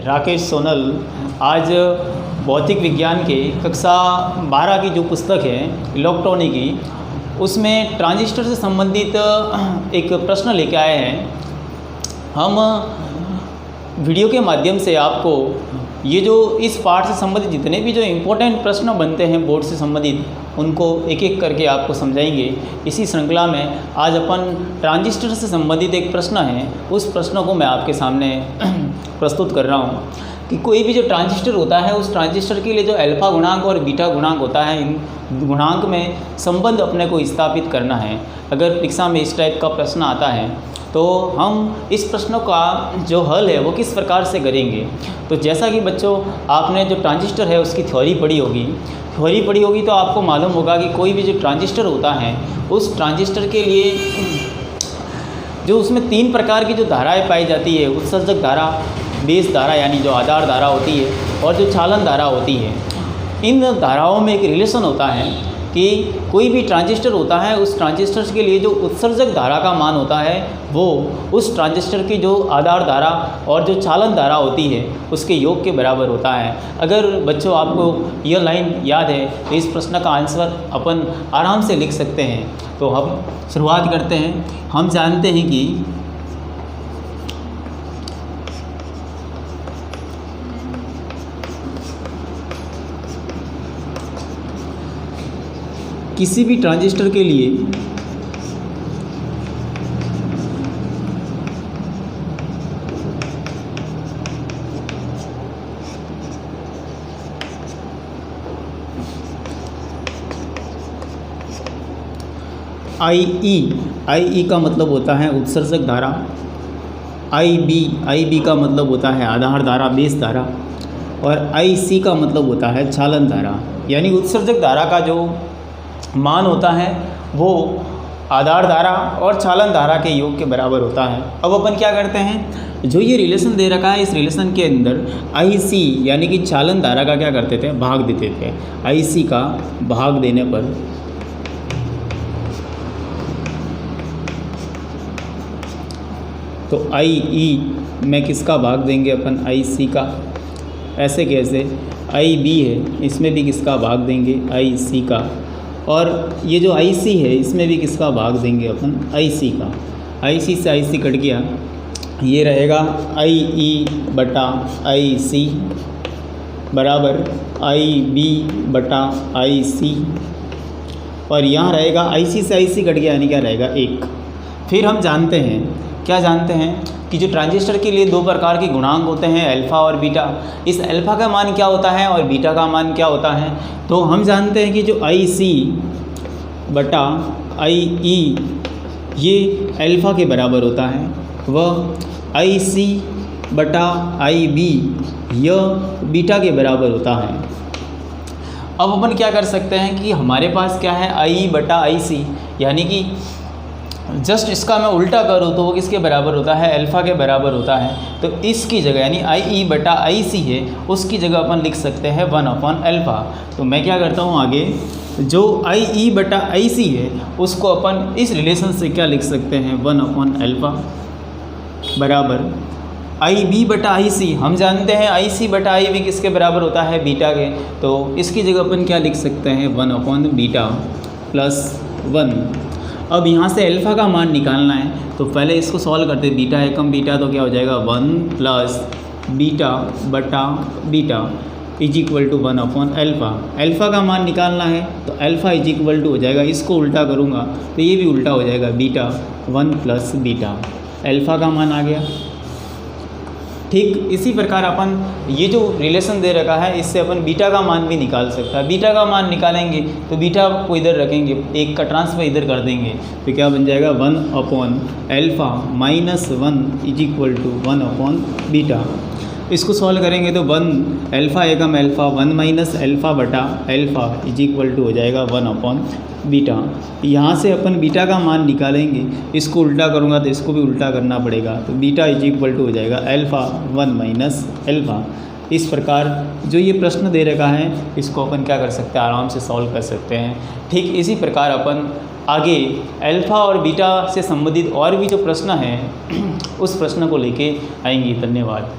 राकेश सोनल। आज भौतिक विज्ञान के कक्षा 12 की जो पुस्तक है इलेक्ट्रॉनिक की, उसमें ट्रांजिस्टर से संबंधित एक प्रश्न लेके आए हैं। हम वीडियो के माध्यम से आपको ये जो इस पाठ से संबंधित जितने भी जो इम्पोर्टेंट प्रश्न बनते हैं बोर्ड से संबंधित, उनको एक एक करके आपको समझाएंगे। इसी श्रृंखला में आज अपन ट्रांजिस्टर से संबंधित एक प्रश्न है, उस प्रश्न को मैं आपके सामने प्रस्तुत कर रहा हूँ कि कोई भी जो ट्रांजिस्टर होता है, उस ट्रांजिस्टर के लिए जो अल्फा गुणांक और बीटा गुणांक होता है, इन गुणांक में संबंध अपने को स्थापित करना है। अगर परीक्षा में इस टाइप का प्रश्न आता है तो हम इस प्रश्न का जो हल है वो किस प्रकार से करेंगे। तो जैसा कि बच्चों आपने जो ट्रांजिस्टर है उसकी थ्योरी पढ़ी होगी तो आपको मालूम होगा कि कोई भी जो ट्रांजिस्टर होता है, उस ट्रांजिस्टर के लिए जो उसमें 3 प्रकार की जो धाराएं पाई जाती है, उत्सर्जक धारा, बेस धारा यानी जो आधार धारा होती है, और जो चालन धारा होती है। इन धाराओं में एक रिलेशन होता है कि कोई भी ट्रांजिस्टर होता है, उस ट्रांजिस्टर के लिए जो उत्सर्जक धारा का मान होता है वो उस ट्रांजिस्टर की जो आधार धारा और जो चालन धारा होती है उसके योग के बराबर होता है। अगर बच्चों आपको यह लाइन याद है तो इस प्रश्न का आंसर अपन आराम से लिख सकते हैं। तो हम शुरुआत करते हैं। हम जानते हैं कि किसी भी ट्रांजिस्टर के लिए I का मतलब होता है उत्सर्जक धारा, IB का मतलब होता है आधार धारा, बेस धारा, और IC का मतलब होता है चालन धारा। यानी उत्सर्जक धारा का जो मान होता है वो आधार धारा और चालन धारा के योग के बराबर होता है। अब अपन क्या करते हैं, जो ये रिलेशन दे रखा है, इस रिलेशन के अंदर IC यानी कि चालन धारा का क्या करते थे, भाग देते थे। IC का भाग देने पर तो IE में किसका भाग देंगे अपन, IC का। ऐसे कैसे, IB है, इसमें भी किसका भाग देंगे, IC का। और ये जो IC है, इसमें भी किसका भाग देंगे अपन, IC का। IC से IC कट गया, ये रहेगा IE बटा IC बराबर IB बटा IC, और यहाँ रहेगा IC से IC कट गया यानी क्या रहेगा, 1। फिर हम जानते हैं, क्या जानते हैं कि जो ट्रांजिस्टर के लिए 2 प्रकार के गुणांक होते हैं, अल्फ़ा और बीटा। इस अल्फ़ा का मान क्या होता है और बीटा का मान क्या होता है। तो हम जानते हैं कि जो IC बटा IE ये अल्फ़ा के बराबर होता है, वह IC बटा IB यह बीटा के बराबर होता है। अब अपन क्या कर सकते हैं कि हमारे पास क्या है, IE बटा IC, यानी कि जस्ट इसका मैं उल्टा करूँ तो वो किसके बराबर होता है, अल्फ़ा के बराबर होता है। तो इसकी जगह यानी IE बटा IC है, उसकी जगह अपन लिख सकते हैं 1/अल्फ़ा। तो मैं क्या करता हूँ आगे, जो IE बटा IC है उसको अपन इस रिलेशन से क्या लिख सकते हैं, 1/अल्फ़ा बराबर IB बटा IC। हम जानते हैं IC बटा IB किसके बराबर होता है, बीटा के। तो इसकी जगह अपन क्या लिख सकते हैं, 1/बीटा प्लस 1। अब यहाँ से अल्फ़ा का मान निकालना है, तो पहले इसको सॉल्व करते हैं। बीटा एकम बीटा तो क्या हो जाएगा, 1 प्लस बीटा बटा बीटा इज इक्वल टू 1/अल्फ़ा। अल्फ़ा का मान निकालना है तो अल्फ़ा इज इक्वल टू हो जाएगा, इसको उल्टा करूँगा तो ये भी उल्टा हो जाएगा, बीटा 1 प्लस बीटा। अल्फ़ा का मान आ गया। ठीक इसी प्रकार अपन ये जो रिलेशन दे रखा है, इससे अपन बीटा का मान भी निकाल सकता है। बीटा का मान निकालेंगे तो बीटा को इधर रखेंगे, 1 का ट्रांसफर इधर कर देंगे, तो क्या बन जाएगा, 1/अल्फ़ा माइनस 1 इज इक्वल टू 1/बीटा। इसको सॉल्व करेंगे तो 1 अल्फ़ा एकम अल्फ़ा 1 माइनस अल्फ़ा बटा अल्फ़ा इज इक्वल टू हो जाएगा 1/बीटा। यहाँ से अपन बीटा का मान निकालेंगे, इसको उल्टा करूँगा तो इसको भी उल्टा करना पड़ेगा, तो बीटा इज इक्वल टू हो जाएगा अल्फ़ा 1 माइनस अल्फ़ा। इस प्रकार जो ये प्रश्न दे रखा है इसको अपन क्या कर सकते हैं, आराम से सॉल्व कर सकते हैं। ठीक इसी प्रकार अपन आगे अल्फ़ा और बीटा से संबंधित और भी जो प्रश्न हैं उस प्रश्न को लेके आएंगे। धन्यवाद।